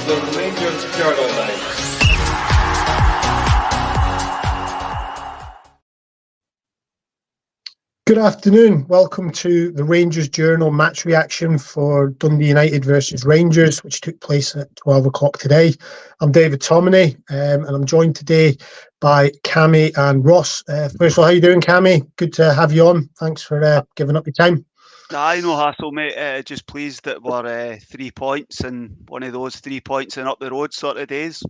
the Rangers Journal Night. Good afternoon. Welcome to the Rangers Journal match reaction for Dundee United versus Rangers, which took place at 12 o'clock today. I'm David Tominey, and I'm joined today by Cammy and Ross. First of all, how you doing, Cammy? Good to have you on. Thanks for giving up your time. Aye, no hassle, mate. Just pleased that we're 3 points and one of those 3 points and up the road sort of days.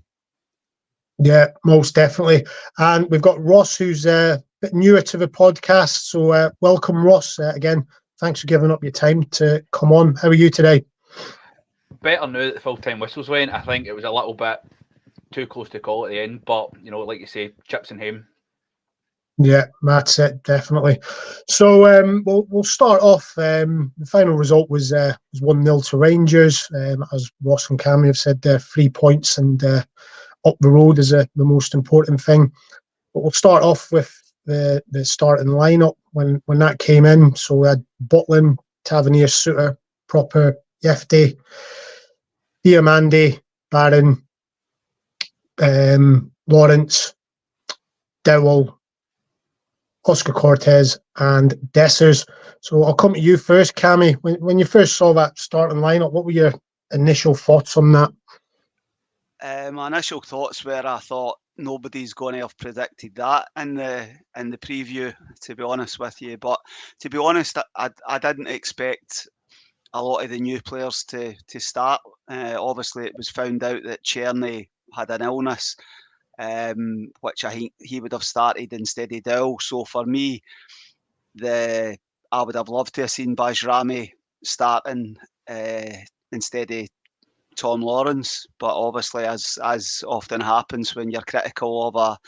Yeah, most definitely. And we've got Ross, who's a bit newer to the podcast. So welcome, Ross. Again, thanks for giving up your time to come on. How are you today? Better now that the full-time whistles went. I think it was a little bit too close to call at the end. But, you know, like you say, chips and ham. Yeah, that's it, definitely. So we'll start off. The final result was 1-0 to Rangers. As Ross and Cammy have said, 3 points and up the road is the most important thing. But we'll start off with the starting lineup when that came in. So we had Butland, Tavernier, Suter, Proper, Yefte, Diamande, Barron, Lawrence, Dowell, Oscar Cortez and Dessers. So I'll come to you first, Cammy. When you first saw that starting lineup, what were your initial thoughts on that? My initial thoughts were I thought nobody's going to have predicted that in the preview, to be honest with you. But to be honest, I didn't expect a lot of the new players to start. Obviously, it was found out that Cherny had an illness, which I think he would have started instead of Dowell. So for me, I would have loved to have seen Bajrami starting instead of Tom Lawrence, but obviously, as often happens when you're critical of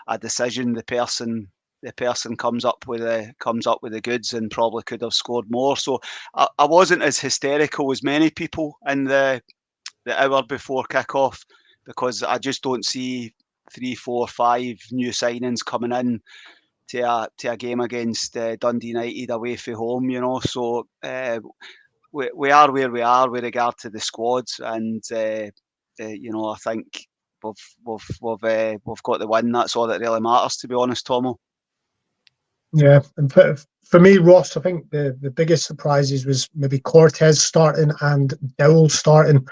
a decision, the person comes up with the goods and probably could have scored more. So I wasn't as hysterical as many people in the hour before kickoff, because I just don't see 3, 4, 5 new signings coming in to a game against Dundee United away from home. You know, so. We are where we are with regard to the squads, and you know, I think we've got the win. That's all that really matters, to be honest, Tomo. Yeah, and for me, Ross, I think the biggest surprises was maybe Cortez starting and Dowell starting.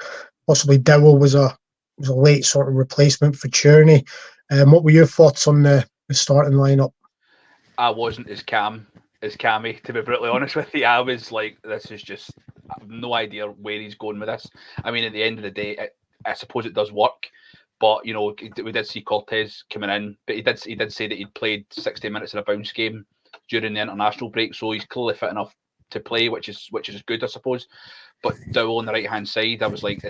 Possibly Dowell was a late sort of replacement for Cherny. What were your thoughts on the starting lineup? I wasn't as Cammy, to be brutally honest with you. I was like, this is just, I have no idea where he's going with this. I mean, at the end of the day, I suppose it does work, but you know, we did see Cortez coming in, but he did say that he'd played 60 minutes in a bounce game during the international break, so he's clearly fit enough to play, which is good, I suppose. But Dowell on the right hand side, I was like,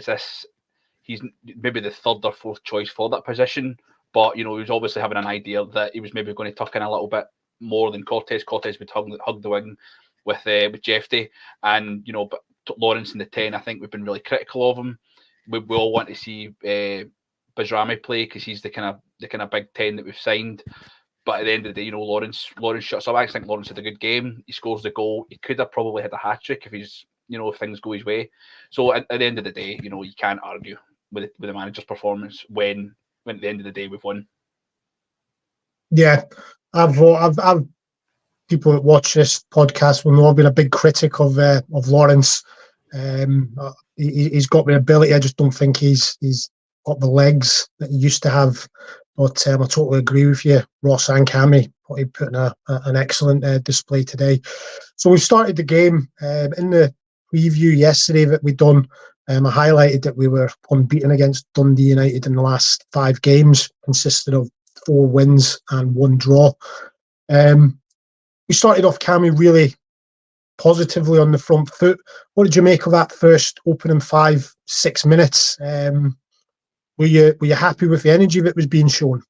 he's maybe the third or fourth choice for that position, but you know, he was obviously having an idea that he was maybe going to tuck in a little bit more than Cortez. Cortez would hug the wing with Jefte, and you know, but Lawrence in the 10, I think we've been really critical of him. We all want to see Bajrami play because he's the kind of big 10 that we've signed. But at the end of the day, you know, Lawrence shuts up. I think Lawrence had a good game. He scores the goal. He could have probably had a hat trick if things go his way. So at the end of the day, you know, you can't argue with the manager's performance when at the end of the day we've won. Yeah, I've people that watch this podcast will know I've been a big critic of Lawrence. He's got the ability. I just don't think he's got the legs that he used to have. But I totally agree with you, Ross and Cammy. He put in an excellent display today. So we started the game in the preview yesterday that we'd done. I highlighted that we were unbeaten against Dundee United in the last 5 games, consisted of 4 wins and 1 draw. We started off, Cammy, really positively on the front foot. What did you make of that first opening 5-6 minutes? Were you happy with the energy that was being shown?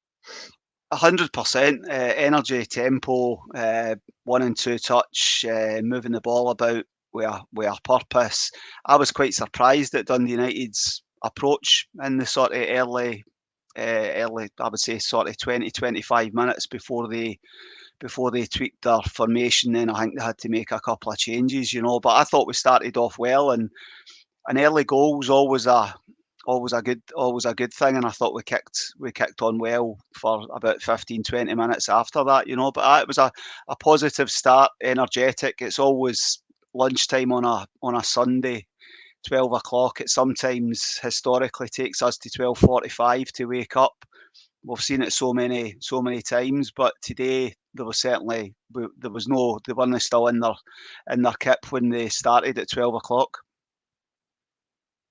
100% energy, tempo, 1 and 2 touch, moving the ball about with a purpose. I was quite surprised at Dundee United's approach in the sort of early, I would say sort of 20-25 minutes before they tweaked their formation. Then I think they had to make a couple of changes, you know. But I thought we started off well, and an early goal was always always a good thing, and I thought we kicked on well for about 15-20 minutes after that, but it was a positive start, energetic. It's always lunchtime on a Sunday, 12 o'clock. It sometimes historically takes us to 12:45 to wake up. We've seen it so many times, but today they weren't still in their kip when they started at 12 o'clock.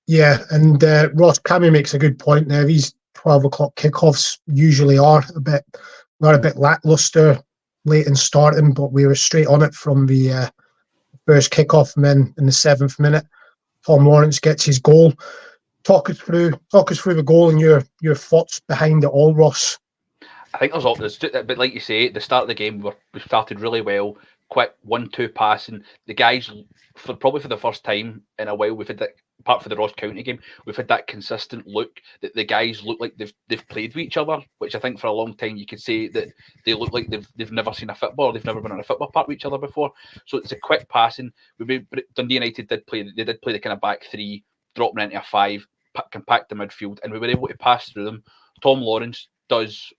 Yeah, and Ross, Cammy makes a good point there. These 12 o'clock kickoffs usually are a bit lackluster late in starting, but we were straight on it from the first kickoff, and then in the 7th minute, Tom Lawrence gets his goal. Talk us through the goal and your thoughts behind it all, Ross. I think but like you say, the start of the game, we started really well. Quick 1-2 passing. The guys, probably for the first time in a while, we've had that. Apart from the Ross County game, we've had that consistent look that the guys look like they've played with each other, which I think for a long time you could say that they look like they've never seen a football, they've never been on a football park with each other before. So it's a quick passing. Dundee United did play the kind of back three, dropping into a 5, compact the midfield, and we were able to pass through them. Tom Lawrence does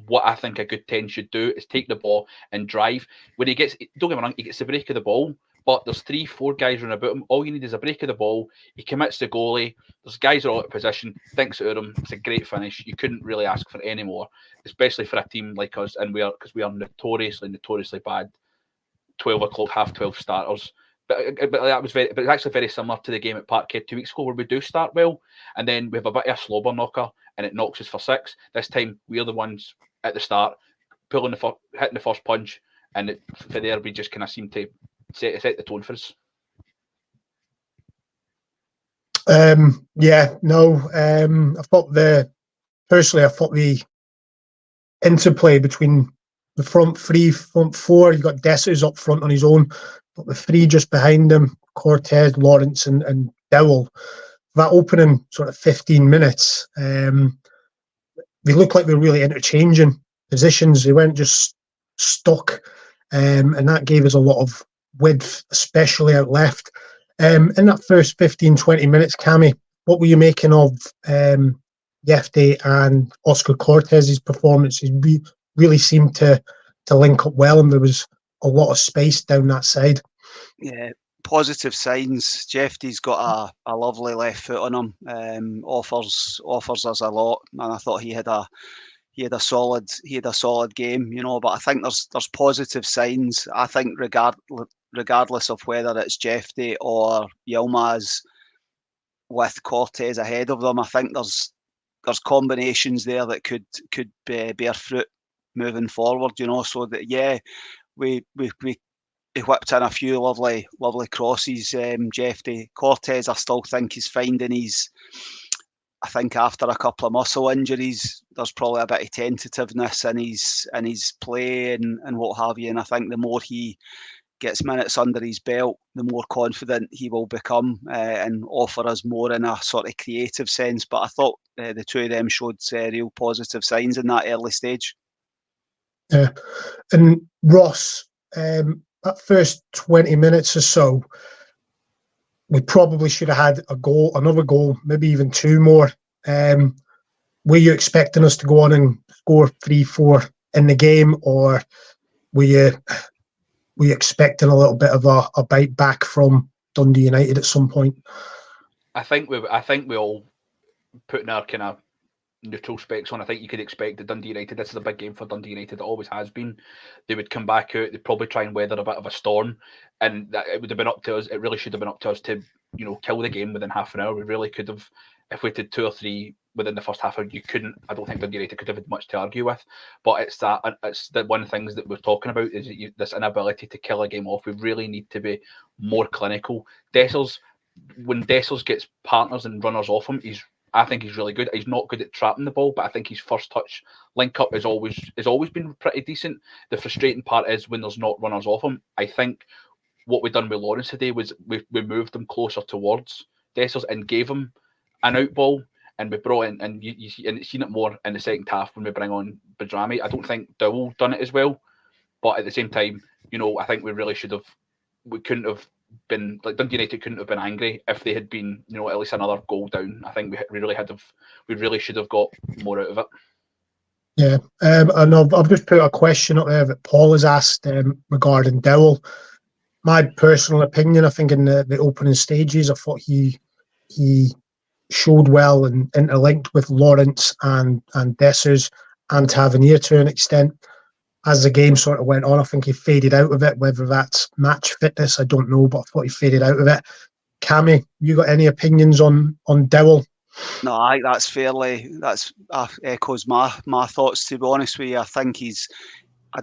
what I think a good 10 should do, is take the ball and drive. When don't get me wrong, he gets the break of the ball, but there's 3-4 guys running about him. All you need is a break of the ball. He commits the goalie. There's guys that are out of position, thinks it him. It's a great finish. You couldn't really ask for any more, especially for a team like us, and because we are notoriously bad 12 o'clock, half 12 starters. But that was but it's actually very similar to the game at Parkhead 2 weeks ago, where we do start well, and then we have a bit of a slobber knocker, and it knocks us for 6. This time we're the ones at the start, hitting the first punch, and for there we just kind of seem to set the tone for us. I thought the interplay between the front 3, front 4, you got Dessers up front on his own, but the 3 just behind him, Cortez, Lawrence and Dowell, that opening sort of 15 minutes, they looked like they were really interchanging positions. They weren't just stuck, and that gave us a lot of width, especially out left. In that first 15-20 minutes, Cammy, what were you making of Utd and Oscar Cortez's performances? Really seemed to link up well, and there was a lot of space down that side. Yeah, positive signs. Jeffy's got a lovely left foot on him. Offers us a lot, and I thought he had a solid game, But I think there's positive signs. I think regardless of whether it's Jeffy or Yilmaz with Cortez ahead of them, I think there's combinations there that could bear fruit moving forward. So that we whipped in a few lovely crosses. Jeffy Cortez, I still think he's finding I think after a couple of muscle injuries, there's probably a bit of tentativeness in his play and what have you. And I think the more he gets minutes under his belt, the more confident he will become and offer us more in a sort of creative sense. But I thought the two of them showed real positive signs in that early stage. Yeah, and Ross, that first 20 minutes or so, we probably should have had another goal, maybe even 2 more. Were you expecting us to go on and score 3-4 in the game, or were you expecting a little bit of a bite back from Dundee United at some point? I think we all putting our kind of neutral specs on. I think you could expect that Dundee United, this is a big game for Dundee United, it always has been. They would come back out, they'd probably try and weather a bit of a storm, and that it would have been up to us. It really should have been up to us to, kill the game within half an hour. We really could have, if we did 2 or 3 within the first half hour, I don't think Dundee United could have had much to argue with. But it's the one things that we're talking about is this inability to kill a game off. We really need to be more clinical. When Dessers gets partners and runners off him, I think he's really good. He's not good at trapping the ball, but I think his first touch link up has always been pretty decent. The frustrating part is when there's not runners off him. I think what we done with Lawrence today was we moved him closer towards Dessers and gave him an out ball, and we brought in, and you've seen it more in the second half when we bring on Badrami. I don't think Dowell done it as well, but at the same time, I think we really should have. We couldn't have been like Dundee United couldn't have been angry if they had been, you know, at least another goal down. I think we really should have got more out of it. Yeah, and I've just put a question up there that Paul has asked regarding Dowell. My personal opinion, I think in the opening stages, I thought he showed well and interlinked with Lawrence and Dessers and Tavernier to an extent. As the game sort of went on, I think he faded out of it. Whether that's match fitness, I don't know, but I thought he faded out of it. Cammy, you got any opinions on Dowell? No, I think that's echoes my thoughts, to be honest with you. I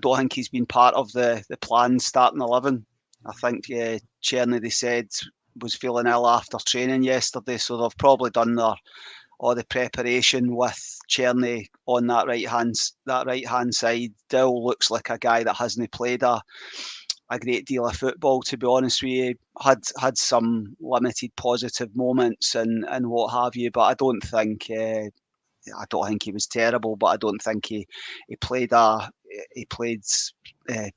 don't think he's been part of the planned starting 11. I think Cherny, they said, was feeling ill after training yesterday, so they've probably done all the preparation with Cherny on that right hand side. Dill looks like a guy that hasn't played a great deal of football, to be honest with you. Had some limited positive moments and what have you, but I don't think he was terrible, but I don't think he played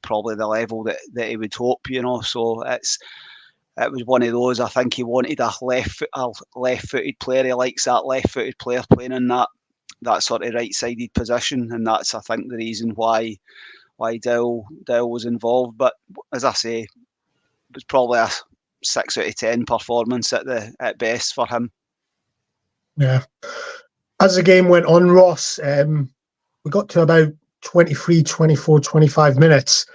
probably the level that he would hope, you know. So it was one of those. I think he wanted a left-footed player. He likes that left-footed player playing in that sort of right-sided position, and that's, I think, the reason why Dill was involved. But as I say, it was probably a 6 out of 10 performance at best for him. Yeah. As the game went on, Ross, we got to about 23, 24, 25 minutes,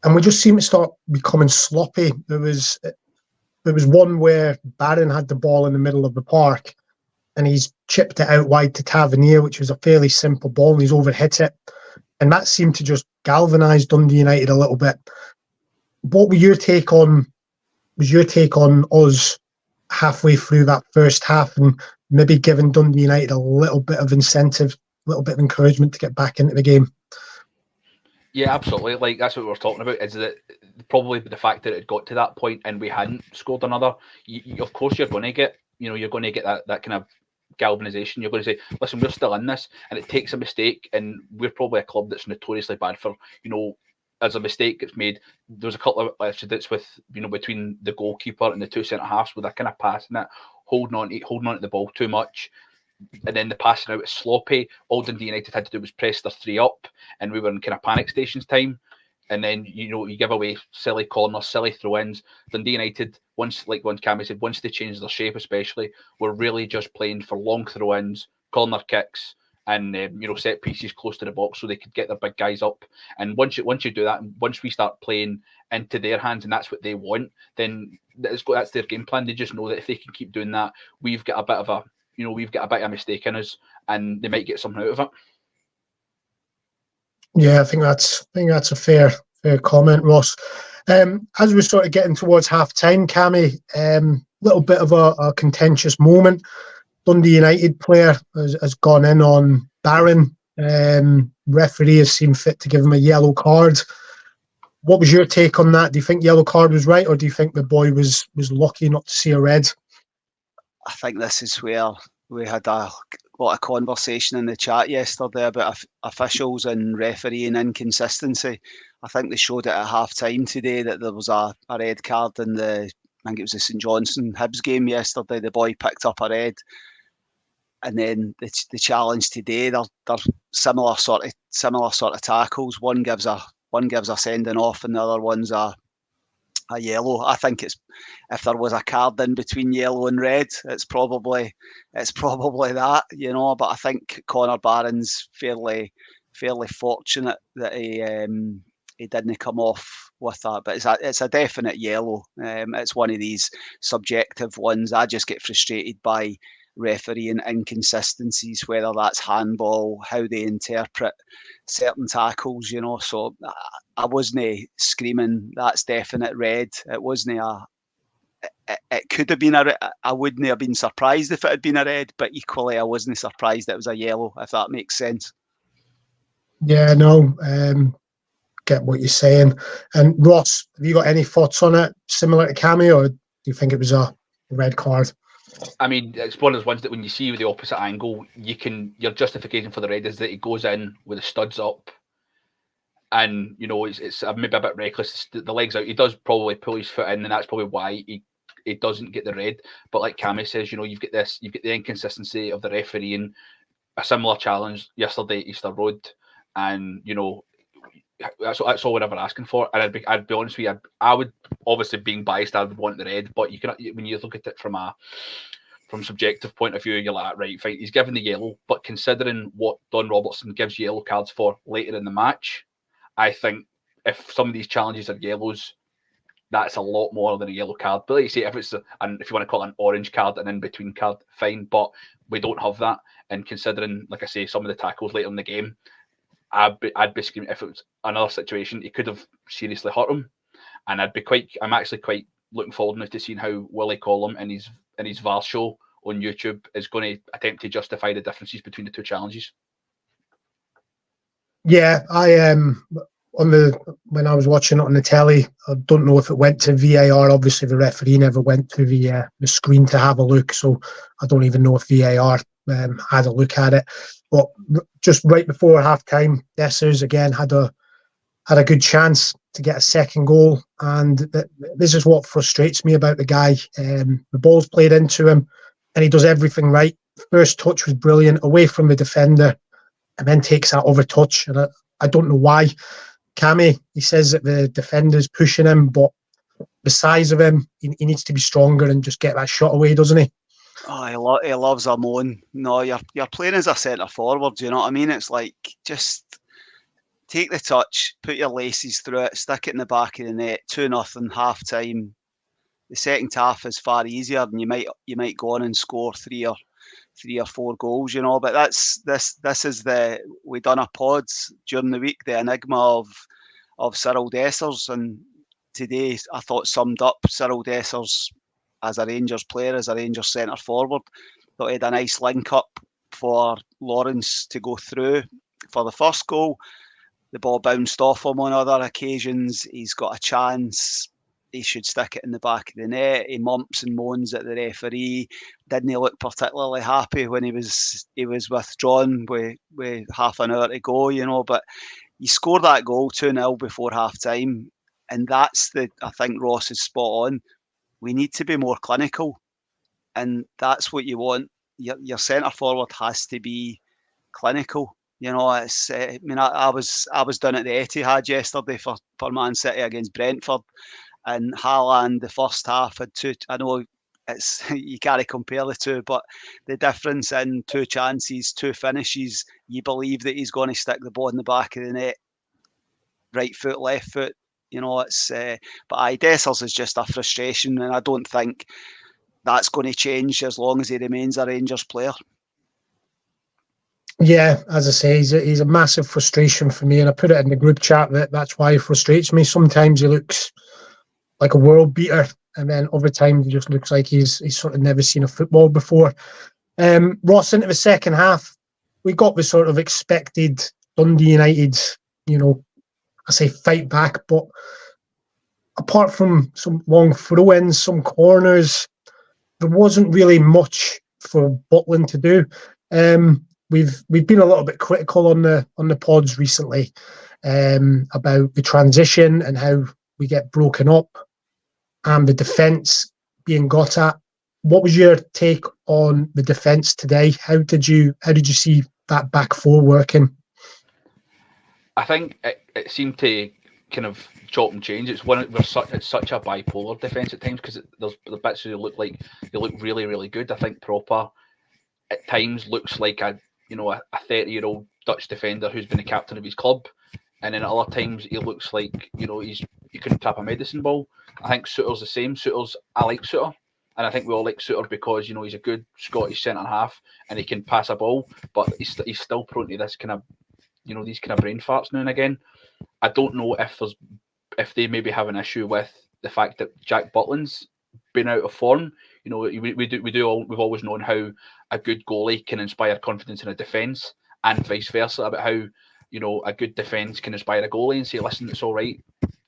and we just seemed to start becoming sloppy. There was one where Barron had the ball in the middle of the park, and he's chipped it out wide to Tavernier, which was a fairly simple ball, and he's overhit it. And that seemed to just galvanise Dundee United a little bit. What was your take on us halfway through that first half, and maybe giving Dundee United a little bit of incentive, a little bit of encouragement to get back into the game? Yeah, absolutely. Like, that's what we're talking about, is that probably the fact that it got to that point and we hadn't scored another, of course you're going to get that kind of galvanisation. You're going to say, listen, we're still in this, and it takes a mistake, and we're probably a club that's notoriously bad for, you know, as a mistake gets made. There's a couple of incidents with, you know, between the goalkeeper and the two centre halves with a kind of passing it, holding on to the ball too much, and then the passing out is sloppy. All Dundee United had to do was press their three up, and we were in kind of panic stations time. And then, you know, you give away silly corners, silly throw-ins. Dundee United, once Cammy said, once they changed their shape especially, were really just playing for long throw-ins, corner kicks, and you know, set pieces close to the box so they could get their big guys up. And once you do that, once we start playing into their hands and that's what they want, then that's their game plan. They just know that if they can keep doing that, we've got a bit of a mistake in us, and they might get something out of it. Yeah, I think that's a fair comment, Ross. As we're sort of getting towards half time, Cammy, little bit of a contentious moment. Dundee United player has gone in on Barron. Referee has seen fit to give him a yellow card. What was your take on that? Do you think yellow card was right, or do you think the boy was lucky not to see a red? I think this is where we had a lot of conversation in the chat yesterday about officials and refereeing inconsistency. I think they showed it at half time today that there was a red card in I think it was the St Johnstone Hibs game yesterday. The boy picked up a red, and then the challenge today, they're similar sort of tackles. One gives a sending off, and the other one's a yellow. I think if there was a card in between yellow and red, it's probably that, you know. But I think Connor Barron's fairly fortunate that he didn't come off with that. But it's a definite yellow. It's one of these subjective ones. I just get frustrated by refereeing inconsistencies, whether that's handball, how they interpret certain tackles, you know. So I wasn't screaming that's definite red. It wasn't it could have been I wouldn't have been surprised if it had been a red, but equally I wasn't surprised it was a yellow, if that makes sense. Yeah, no, get what you're saying. And Ross, have you got any thoughts on it similar to Cammy, or do you think it was a red card? I mean, it's one of those ones that when you see with the opposite angle, your justification for the red is that he goes in with the studs up, and it's maybe a bit reckless. The legs out. He does probably pull his foot in, and that's probably why he doesn't get the red. But like Cammy says, you've got the inconsistency of the referee, and a similar challenge yesterday at Easter Road, and that's all we're ever asking for. And I'd be honest with you, I would, obviously being biased, I would want the red. But when you look at it from subjective point of view, you're like, right, fine, he's given the yellow. But considering what Don Robertson gives yellow cards for later in the match, I think if some of these challenges are yellows, that's a lot more than a yellow card. But like you say, if it's if you want to call it an orange card, an in-between card, fine. But we don't have that. And considering, like I say, some of the tackles later in the game, I'd be screaming if it was another situation, he could have seriously hurt him. And I'm actually quite looking forward now to seeing how Willie Collum in his VAR show on YouTube is going to attempt to justify the differences between the two challenges. Yeah, when I was watching it on the telly, I don't know if it went to VAR. Obviously, the referee never went to the screen to have a look, so I don't even know if VAR had a look at it. But just right before half time, Dessers again had a good chance to get a second goal, and this is what frustrates me about the guy. The ball's played into him, and he does everything right. First touch was brilliant, away from the defender, and then takes that over touch, and I don't know why. Cammy, he says that the defender's pushing him, but the size of him, he needs to be stronger and just get that shot away, doesn't he? Oh, he loves a moan. No, you're playing as a centre forward. You know what I mean? It's like, just take the touch, put your laces through it, stick it in the back of the net. 2-0 half time. The second half is far easier, and you might go on and score three or four goals. But this is we done a pods during the week, the enigma of Cyril Dessers, and today I thought summed up Cyril Dessers as a Rangers player, as a Rangers centre forward. Thought he had a nice link up for Lawrence to go through for the first goal. The ball bounced off him on other occasions. He's got a chance. He should stick it in the back of the net. He mumps and moans at the referee. Didn't he look particularly happy when he was withdrawn with half an hour to go, but he scored that goal 2-0 before half time. And that's I think Ross is spot on. We need to be more clinical. And that's what you want. Your centre forward has to be clinical. It's. I was down at the Etihad yesterday for Man City against Brentford, and Haaland the first half had two. I know it's you can't compare the two, but the difference in 2 chances, 2 finishes, you believe that he's going to stick the ball in the back of the net, right foot, left foot. It's. But Dessers is just a frustration, and I don't think that's going to change as long as he remains a Rangers player. Yeah, as I say, he's a massive frustration for me, and I put it in the group chat that's why he frustrates me. Sometimes he looks like a world beater, and then other times he just looks like he's sort of never seen a football before. Ross, into the second half, we got the sort of expected Dundee United, I say fight back, but apart from some long throw-ins, some corners, there wasn't really much for Butland to do. We've been a little bit critical on the pods recently about the transition and how we get broken up and the defence being got at. What was your take on the defence today? How did you see that back four working? I think it seemed to kind of chop and change. It's such a bipolar defence at times, because there's the bits that look really, really good. I think Proper at times looks like a 30-year-old Dutch defender who's been the captain of his club, and then at other times he looks like you couldn't tap a medicine ball. I think Souttar's the same. I like Souttar, and I think we all like Souttar because he's a good Scottish centre half and he can pass a ball, but he's still prone to this kind of these kind of brain farts now and again. I don't know if they maybe have an issue with the fact that Jack Butland's been out of form. We've always known how a good goalie can inspire confidence in a defence, and vice versa, about how a good defence can inspire a goalie and say, listen, it's all right.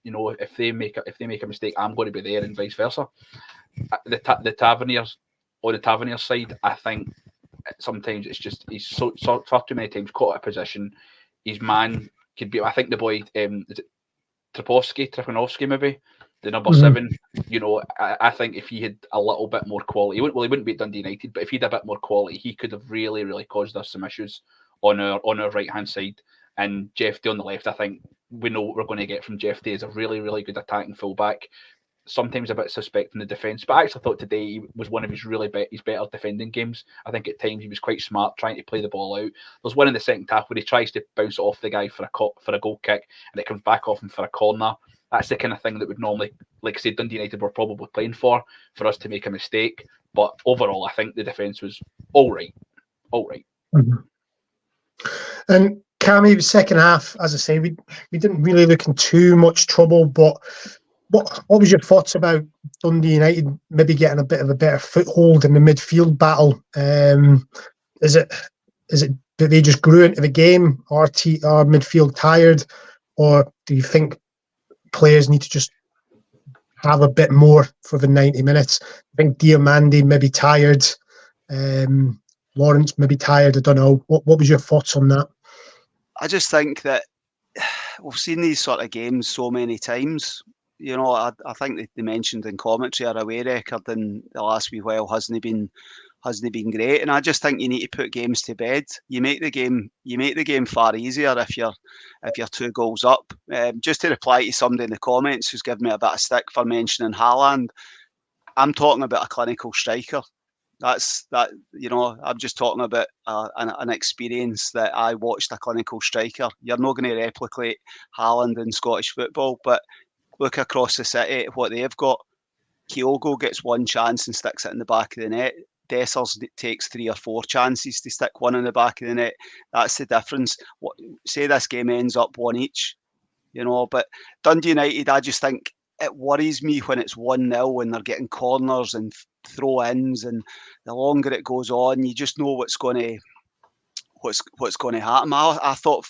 If they make a mistake, I'm going to be there, and vice versa. The Taverniers, on the Tavernier side, I think sometimes it's just he's so far too many times caught out of position. His man could be. I think the boy, is it Tripanovsky maybe, the number Mhm. 7. You know, I think if he had a little bit more quality, he wouldn't be at Dundee United, but if he had a bit more quality, he could have really, really caused us some issues on our right hand side. And Jeff Day on the left, I think we know what we're going to get from Jeff Day as a really, really good attacking fullback. Sometimes a bit suspect in the defence, but I actually thought today he was one of his his better defending games. I think at times he was quite smart trying to play the ball out. There's one in the second half where he tries to bounce it off the guy for a goal kick, and it comes back off him for a corner. That's the kind of thing that would normally, like I said, Dundee United were probably playing for us to make a mistake. But overall, I think the defence was all right. Mm-hmm. And Cammy, the second half, as I say, we didn't really look in too much trouble, but what was your thoughts about Dundee United maybe getting a bit of a better foothold in the midfield battle? Is it that they just grew into the game? Are midfield tired, or do you think players need to just have a bit more for the 90 minutes? I think Diamandi maybe tired, Lawrence maybe tired. I don't know. What was your thoughts on that? I just think that we've seen these sort of games so many times. You know, I think they mentioned in commentary our away record in the last wee while hasn't been great, and I just think you need to put games to bed. You make the game far easier if you're 2 goals up. Just to reply to somebody in the comments who's given me a bit of stick for mentioning Haaland, I'm talking about a clinical striker. You know, I'm just talking about an experience that I watched a clinical striker. You're not going to replicate Haaland in Scottish football, but look across the city at what they've got. Kyogo gets one chance and sticks it in the back of the net. Dessers takes 3 or 4 chances to stick one in the back of the net. That's the difference. Say this game ends up 1 each, you know, but Dundee United, I just think it worries me when it's 1-0 and they're getting corners and throw-ins, and the longer it goes on, you just know what's going to happen. I thought,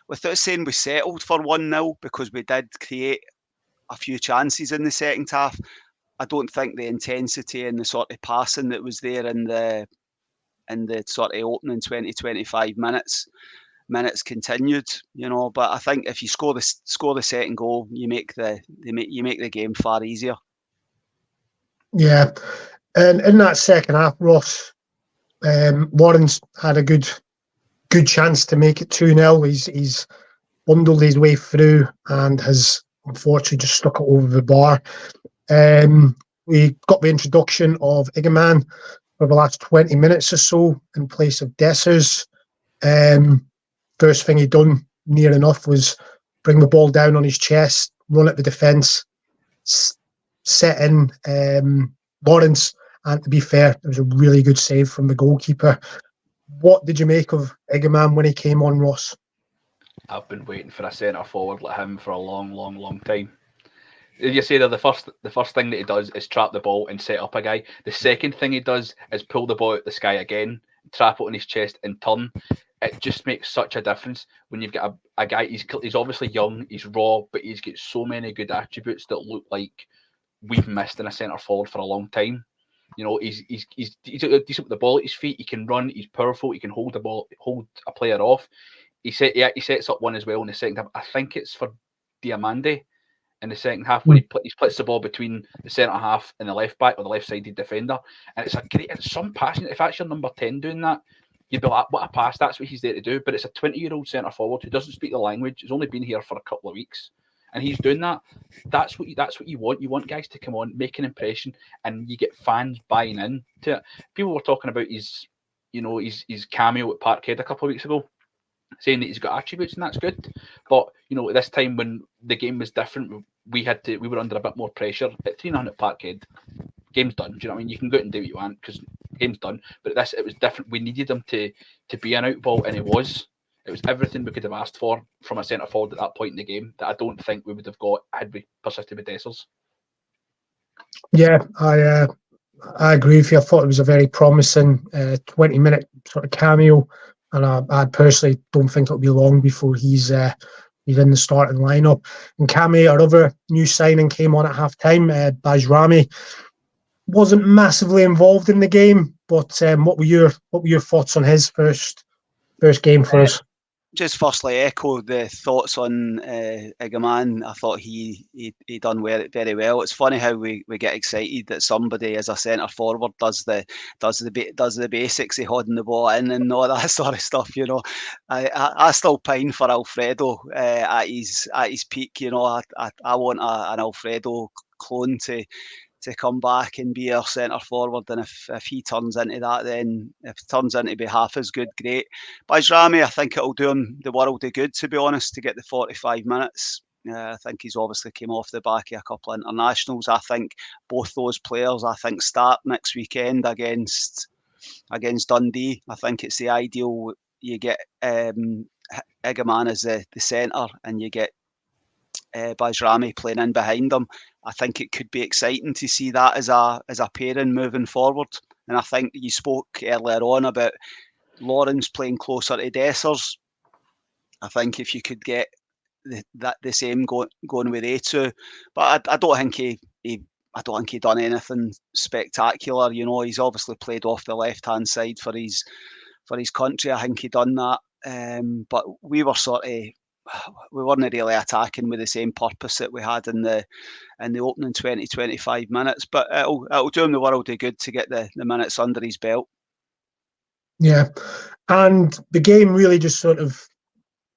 without saying we settled for 1-0, because we did create a few chances in the second half. I don't think the intensity and the sort of passing that was there in the sort of opening 20-25 minutes continued, you know. But I think if you score the second goal, you make the game far easier. Yeah, and in that second half, Ross, Lawrence had a good chance to make it 2-0. He's bundled his way through and has unfortunately just stuck it over the bar. We got the introduction of Igaman for the last 20 minutes or so in place of Dessers. First thing he done near enough was bring the ball down on his chest, run at the defence, set in Lawrence, and to be fair, it was a really good save from the goalkeeper. What did you make of Igaman when he came on, Ross? I've been waiting for a centre forward like him for a long time. You say that the first thing that he does is trap the ball and set up a guy. The second thing he does is pull the ball out the sky again, trap it on his chest and turn. It just makes such a difference when you've got a guy. He's obviously young, he's raw, but he's got so many good attributes that look like we've missed in a centre forward for a long time. You know, he's decent with the ball at his feet. He can run. He's powerful. He can hold a player off. He sets up one as well in the second half. I think it's for Diamandi in the second half when he splits the ball between the centre half and the left back or the left-sided defender. And it's some passing. If that's your number 10 doing that, you'd be like, what a pass. That's what he's there to do. But it's a 20-year-old centre forward who doesn't speak the language. He's only been here for a couple of weeks. And he's doing that. That's what you want. You want guys to come on, make an impression, and you get fans buying in to it. People were talking about his cameo at Parkhead a couple of weeks ago, saying that he's got attributes, and that's good. But you know, at this time when the game was different, we were under a bit more pressure. At 3-0 at Parkhead, game's done. Do you know what I mean? You can go out and do what you want because game's done. But it was different. We needed him to be an outball, and he was. It was everything we could have asked for from a centre forward at that point in the game that I don't think we would have got had we persisted with Dessers. Yeah, I agree with you. I thought it was a very promising 20-minute sort of cameo, and I personally don't think it'll be long before he's in the starting lineup. And Cammy, our other new signing, came on at half-time. Bajrami wasn't massively involved in the game, but what were your thoughts on his first game for us? just firstly echo the thoughts on Igaman. I thought he done very well. It's funny how we get excited that somebody as a centre forward does the basics of holding the ball in and all that sort of stuff. You know, I still pine for Alfredo at his peak. You know, I want an Alfredo clone to come back and be our centre forward, and if he turns into that, then if he turns into be half as good, great. Bajrami, I think it'll do him the world of good, to be honest, to get the 45 minutes. I think he's obviously came off the back of a couple of internationals. I think both those players, start next weekend against Dundee. I think it's the ideal. You get Igaman as the centre, and you get Bajrami playing in behind him. I think it could be exciting to see that as a pairing moving forward. And I think you spoke earlier on about Lawrence playing closer to Dessers. I think if you could get the same going with A2, but I don't think he done anything spectacular. You know, he's obviously played off the left hand side for his country. I think he done that, but we weren't really attacking with the same purpose that we had in the opening 20-25 minutes. But it'll do him the world of good to get the minutes under his belt. Yeah, and the game really just sort of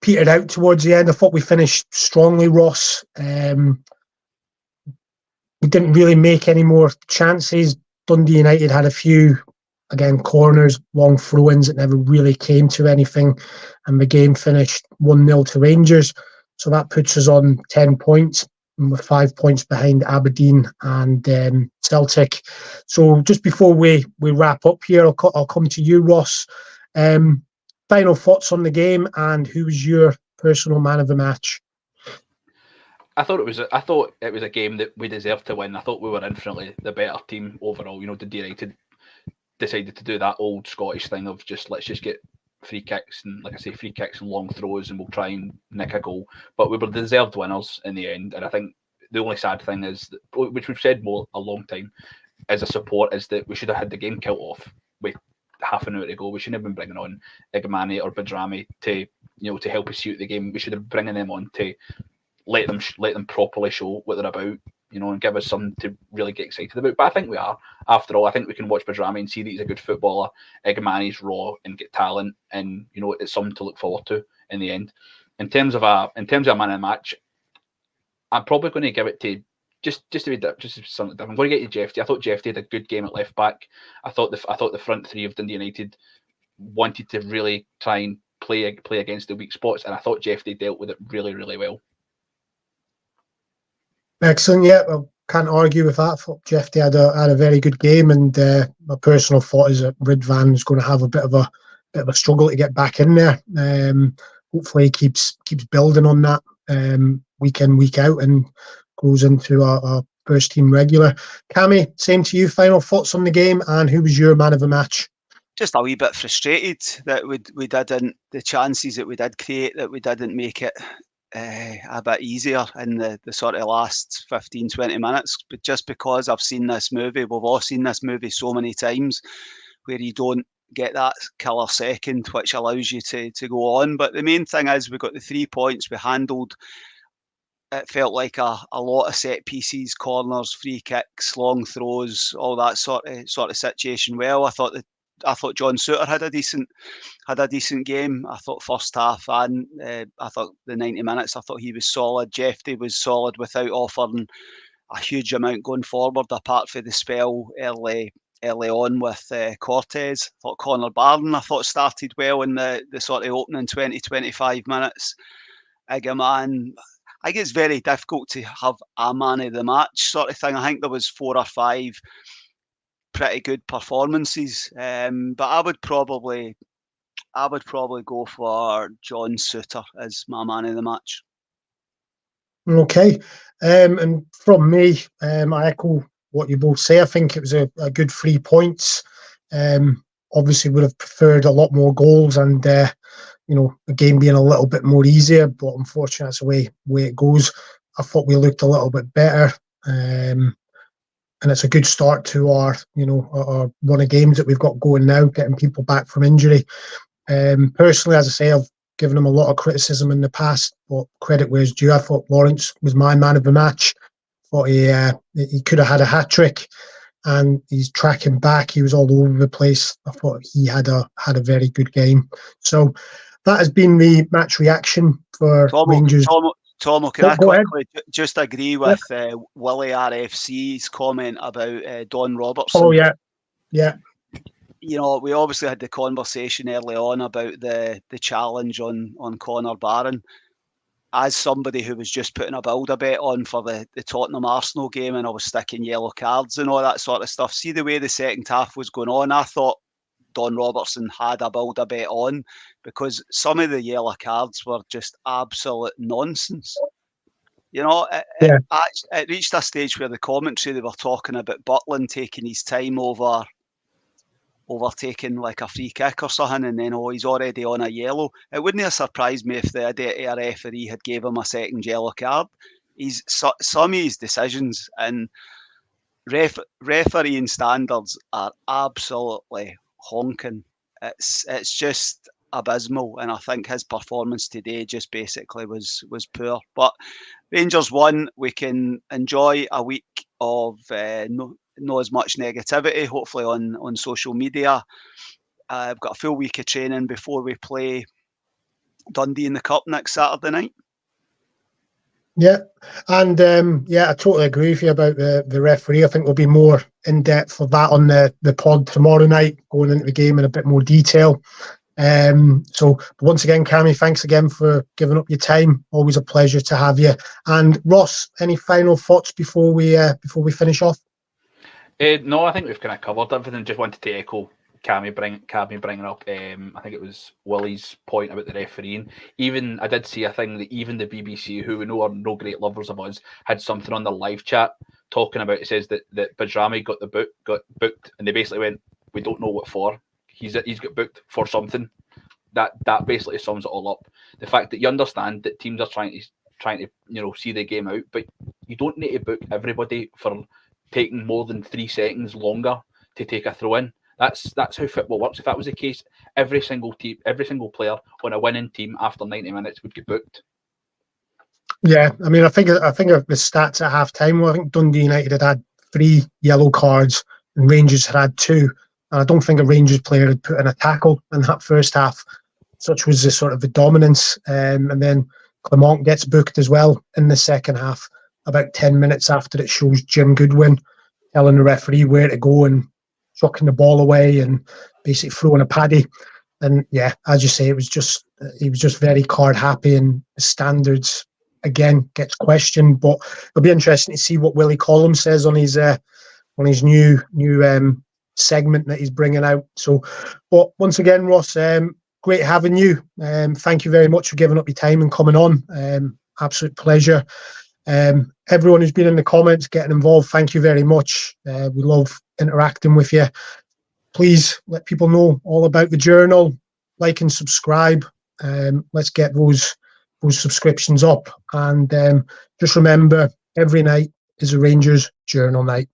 petered out towards the end. I thought we finished strongly, Ross. We didn't really make any more chances. Dundee United had a few, again, corners, long throw-ins that never really came to anything, and the game finished 1-0 to Rangers. So that puts us on 10 points, and we're 5 points behind Aberdeen and Celtic. So just before we wrap up here, I'll come to you, Ross. Final thoughts on the game, and who was your personal man of the match? I thought it was a game that we deserved to win. I thought we were infinitely the better team overall. You know, Dundee United decided to do that old Scottish thing of let's just get free kicks and, like I say, free kicks and long throws, and we'll try and nick a goal. But we were deserved winners in the end. And I think the only sad thing is, that, which we've said a long time as a support, is that we should have had the game killed off with half an hour to go. We shouldn't have been bringing on Igamani or Bajrami to help us shoot the game. We should have been bringing them on to let them properly show what they're about, and give us something to really get excited about. But I think we are. After all, I think we can watch Bajrami and see that he's a good footballer. Igamani's raw and get talent, and it's something to look forward to in the end. In terms of a man of the match, I'm probably going to give it to just something different. I'm going to get you Jeffy. I thought Jeffy had a good game at left back. I thought the front three of Dundee United wanted to really try and play against the weak spots, and I thought Jeffy dealt with it really, really well. Excellent. Yeah, I can't argue with that. I thought Jeffy had a very good game, and my personal thought is that Ridvan is going to have a bit of a struggle to get back in there. Hopefully, he keeps building on that week in, week out, and goes into our first team regular. Cammy, same to you. Final thoughts on the game, and who was your man of the match? Just a wee bit frustrated that we didn't, the chances that we did create, that we didn't make it a bit easier in the sort of last 15-20 minutes. But just because I've seen this movie, we've all seen this movie so many times, where you don't get that killer second which allows you to go on. But the main thing is we got the 3 points. We handled, it felt like a lot of set pieces, corners, free kicks, long throws, all that sort of situation well. I thought John Souttar had a decent game. I thought first half, and I thought the 90 minutes, I thought he was solid. Jeffy was solid without offering a huge amount going forward, apart from the spell early on with Cortez. I thought Connor Barden, started well in the sort of opening 20-25 minutes. Igaman, I think it's very difficult to have a man of the match sort of thing. I think there was 4 or 5 pretty good performances, but I would probably go for John Souttar as my man of the match. Okay, and from me, I echo what you both say. I think it was a good 3 points. Obviously, would have preferred a lot more goals, and the game being a little bit more easier. But unfortunately, that's the way it goes. I thought we looked a little bit better. And it's a good start to our run of games that we've got going now, getting people back from injury. Personally, as I say, I've given him a lot of criticism in the past, but credit where it's due. I thought Lawrence was my man of the match. Thought he could have had a hat-trick, and he's tracking back. He was all over the place. I thought he had a very good game. So that has been the match reaction for Rangers. Tom, can I quickly just agree with Willie RFC's comment about Don Robertson? Oh, yeah. Yeah. You know, we obviously had the conversation early on about the challenge on Connor Barron. As somebody who was just putting a builder bet on for the Tottenham Arsenal game, and I was sticking yellow cards and all that sort of stuff, see the way the second half was going on, I thought Don Robertson had a builder bet on, because some of the yellow cards were just absolute nonsense. You know, it reached a stage where the commentary, they were talking about Butland taking his time overtaking like a free kick or something, and then he's already on a yellow. It wouldn't have surprised me if the referee had gave him a second yellow card. Some of his decisions and refereeing standards are absolutely honking. It's just abysmal, and I think his performance today just basically was poor. But Rangers won. We can enjoy a week of not as much negativity, hopefully on social media. I've got a full week of training before we play Dundee in the Cup next Saturday night. Yeah, and I totally agree with you about the referee. I think we'll be more in depth of that on the pod tomorrow night, going into the game in a bit more detail. So once again, Cammy, thanks again for giving up your time. Always a pleasure to have you. And Ross, any final thoughts before we finish off? No, I think we've kind of covered everything. Just wanted to echo Cammy bringing up. I think it was Willie's point about the refereeing. Even I did see a thing that even the BBC, who we know are no great lovers of us, had something on the live chat talking about. It says that Bajrami got booked, and they basically went, "We don't know what for. He's got booked for something." That basically sums it all up. The fact that you understand that teams are trying to see the game out, but you don't need to book everybody for taking more than 3 seconds longer to take a throw in. That's how football works. If that was the case, every single player on a winning team after 90 minutes would get booked. Yeah, I mean, I think of the stats at half time. Well, I think Dundee United had 3 yellow cards and Rangers had 2. And I don't think a Rangers player had put in a tackle in that first half. Such was the sort of the dominance. And then Clement gets booked as well in the second half, about 10 minutes after it shows Jim Goodwin telling the referee where to go and chucking the ball away and basically throwing a paddy. And yeah, as you say, he was just very card happy, and the standards again gets questioned. But it'll be interesting to see what Willie Collum says on his new segment that he's bringing out. So, but once again, Ross, great having you. Thank you very much for giving up your time and coming on. Absolute pleasure. Everyone who's been in the comments, getting involved, thank you very much. We love interacting with you. Please let people know all about the journal. Like and subscribe. Let's get those subscriptions up. And just remember, every night is a Rangers journal night.